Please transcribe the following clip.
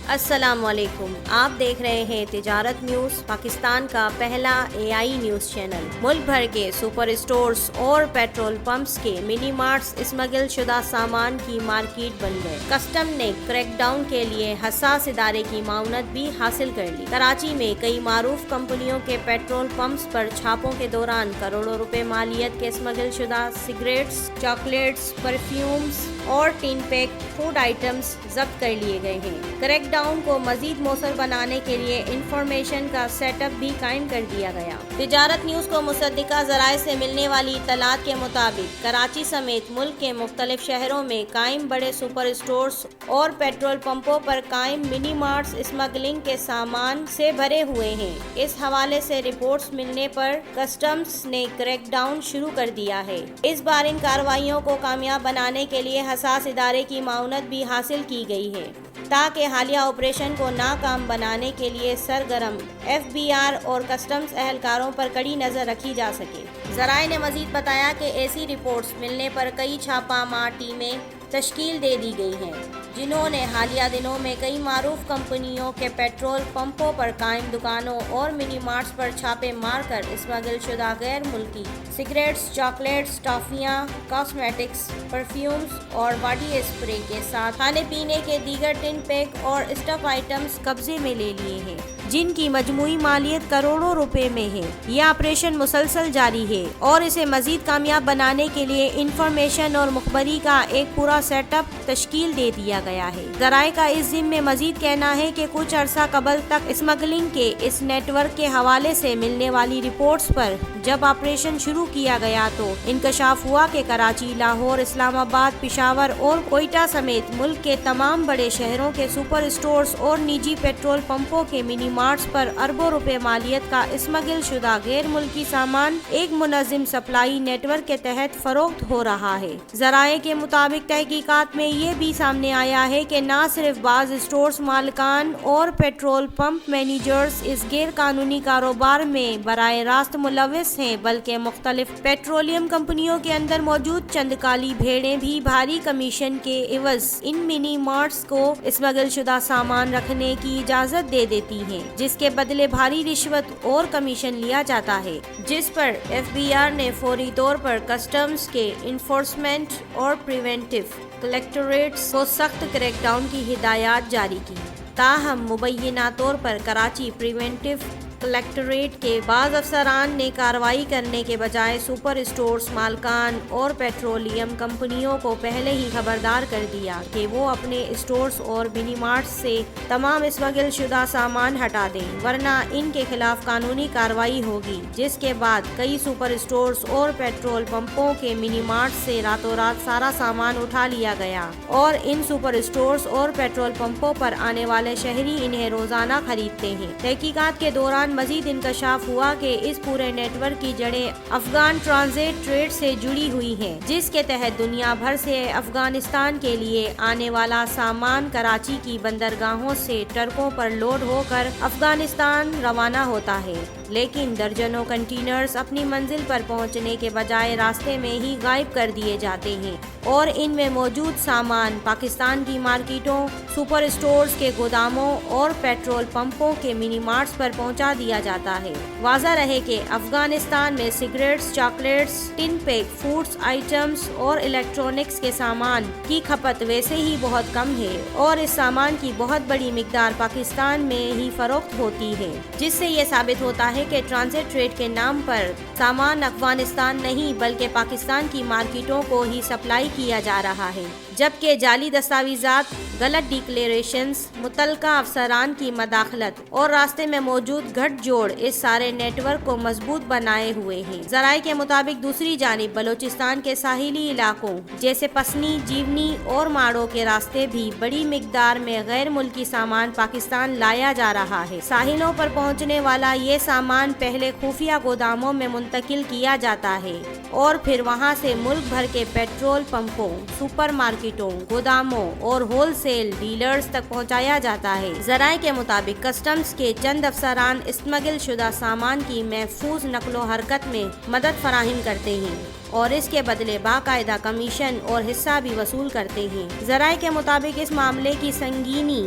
السلام علیکم، آپ دیکھ رہے ہیں تجارت نیوز، پاکستان کا پہلا AI نیوز چینل۔ ملک بھر کے سپر اسٹورز اور پیٹرول پمپس کے منی مارٹس اسمگل شدہ سامان کی مارکیٹ بن گئے۔ کسٹم نے کریک ڈاؤن کے لیے حساس ادارے کی معاونت بھی حاصل کر لی۔ کراچی میں کئی معروف کمپنیوں کے پیٹرول پمپس پر چھاپوں کے دوران کروڑوں روپے مالیت کے اسمگل شدہ سگریٹس، چاکلیٹس، پرفیومز اور ٹین پیک فوڈ آئٹمز ضبط کر لیے گئے ہیں۔ کریک ڈاؤن کو مزید موثر بنانے کے لیے انفارمیشن کا سیٹ اپ بھی قائم کر دیا گیا۔ تجارت نیوز کو مصدقہ ذرائع سے ملنے والی اطلاعات کے مطابق کراچی سمیت ملک کے مختلف شہروں میں قائم بڑے سپر اسٹورز اور پیٹرول پمپوں پر قائم منی مارٹس اسمگلنگ کے سامان سے بھرے ہوئے ہیں۔ اس حوالے سے رپورٹس ملنے پر کسٹمز نے کریک ڈاؤن شروع کر دیا ہے۔ اس بار ان کارروائیوں کو کامیاب بنانے کے لیے حساس ادارے کی معاونت بھی حاصل کی گئی ہے تاکہ حالیہ آپریشن کو ناکام بنانے کے لیے سرگرم FBR اور کسٹمز اہلکاروں پر کڑی نظر رکھی جا سکے۔ ذرائع نے مزید بتایا کہ ایسی رپورٹس ملنے پر کئی چھاپہ مار ٹیمیں تشکیل دے دی گئی ہیں، جنہوں نے حالیہ دنوں میں کئی معروف کمپنیوں کے پیٹرول پمپوں پر قائم دکانوں اور منی مارٹس پر چھاپے مار کر اسمگل شدہ غیر ملکی سگریٹس، چاکلیٹس، ٹافیاں، کاسمیٹکس، پرفیومز اور باڈی اسپرے کے ساتھ کھانے پینے کے دیگر ٹن پیک اور اسٹف آئٹمز قبضے میں لے لیے ہیں، جن کی مجموعی مالیت کروڑوں روپے میں ہے۔ یہ آپریشن مسلسل جاری ہے اور اسے مزید کامیاب بنانے کے لیے انفارمیشن اور مخبری کا ایک پورا سیٹ اپ تشکیل دے دیا گیا ہے۔ ذرائع کا اس ضمن میں مزید کہنا ہے کہ کچھ عرصہ قبل تک اسمگلنگ کے اس نیٹ ورک کے حوالے سے ملنے والی رپورٹس پر جب آپریشن شروع کیا گیا تو انکشاف ہوا کہ کراچی، لاہور، اسلام آباد، پشاور اور کوئٹہ سمیت ملک کے تمام بڑے شہروں کے سپر اسٹورز اور نجی پیٹرول پمپوں کے منی مارٹس پر اربوں روپے مالیت کا اسمگل شدہ غیر ملکی سامان ایک منظم سپلائی نیٹ ورک کے تحت فروخت ہو رہا ہے۔ ذرائع کے مطابق تحقیقات میں یہ بھی سامنے آیا ہے کہ نہ صرف بعض اسٹورز مالکان اور پیٹرول پمپ مینیجرز اس غیر قانونی کاروبار میں براہ راست ملوث ہیں، بلکہ مختلف پیٹرولیم کمپنیوں کے اندر موجود چند کالی بھیڑیں بھی بھاری کمیشن کے عوض ان منی مارٹس کو اسمگل شدہ سامان رکھنے کی اجازت دے دیتی ہیں، جس کے بدلے بھاری رشوت اور کمیشن لیا جاتا ہے، جس پر FBR نے فوری طور پر کسٹمز کے انفورسمنٹ اور پریونٹیو کلیکٹریٹس کو سخت کریک ڈاؤن کی ہدایات جاری کی۔ تاہم مبینہ طور پر کراچی پریونٹیو کلیکٹریٹ کے بعض افسران نے کارروائی کرنے کے بجائے سپر اسٹورز مالکان اور پیٹرولیم کمپنیوں کو پہلے ہی خبردار کر دیا کہ وہ اپنے اسٹورز اور منی مارٹس سے تمام اسمگل شدہ سامان ہٹا دیں، ورنہ ان کے خلاف قانونی کارروائی ہوگی، جس کے بعد کئی سپر اسٹورز اور پیٹرول پمپوں کے منی مارٹس سے راتوں رات سارا سامان اٹھا لیا گیا اور ان سپر اسٹورز اور پیٹرول پمپوں پر آنے والے شہری انہیں روزانہ خریدتے ہیں۔ تحقیقات کے دوران مزید انکشاف ہوا کہ اس پورے نیٹ ورک کی جڑیں افغان ٹرانزٹ ٹریڈ سے جڑی ہوئی ہیں، جس کے تحت دنیا بھر سے افغانستان کے لیے آنے والا سامان کراچی کی بندرگاہوں سے ٹرکوں پر لوڈ ہو کر افغانستان روانہ ہوتا ہے، لیکن درجنوں کنٹینرز اپنی منزل پر پہنچنے کے بجائے راستے میں ہی غائب کر دیے جاتے ہیں اور ان میں موجود سامان پاکستان کی مارکیٹوں، سپر اسٹورز کے گوداموں اور پیٹرول پمپوں کے منی مارٹس پر پہنچا دیا جاتا ہے۔ واضح رہے کہ افغانستان میں cigarettes, chocolates, tin pack foods items اور الیکٹرانکس کے سامان کی کھپت ویسے ہی بہت کم ہے اور اس سامان کی بہت بڑی مقدار پاکستان میں ہی فروخت ہوتی ہے، جس سے یہ ثابت ہوتا ہے کہ ٹرانزٹ ٹریڈ کے نام پر سامان افغانستان نہیں بلکہ پاکستان کی مارکیٹوں کو ہی سپلائی کیا جا رہا ہے، جبکہ جعلی دستاویزات، غلط ڈکلیریشنز، متعلقہ افسران کی مداخلت اور راستے میں موجود گھٹ جوڑ اس سارے نیٹ ورک کو مضبوط بنائے ہوئے ہیں۔ ذرائع کے مطابق دوسری جانب بلوچستان کے ساحلی علاقوں جیسے پسنی، جیونی اور ماڑو کے راستے بھی بڑی مقدار میں غیر ملکی سامان پاکستان لایا جا رہا ہے۔ ساحلوں پر پہنچنے والا یہ سامان پہلے خفیہ گوداموں میں منتقل کیا جاتا ہے اور پھر وہاں سے ملک بھر کے پیٹرول پمپوں، سپر مارکیٹوں، گوداموں اور ہول سیل ڈیلرز تک پہنچایا جاتا ہے۔ ذرائع کے مطابق کسٹمز کے چند افسران اسمگل شدہ سامان کی محفوظ نقل و حرکت میں مدد فراہم کرتے ہیں اور اس کے بدلے باقاعدہ کمیشن اور حصہ بھی وصول کرتے ہیں۔ ذرائع کے مطابق اس معاملے کی سنگینی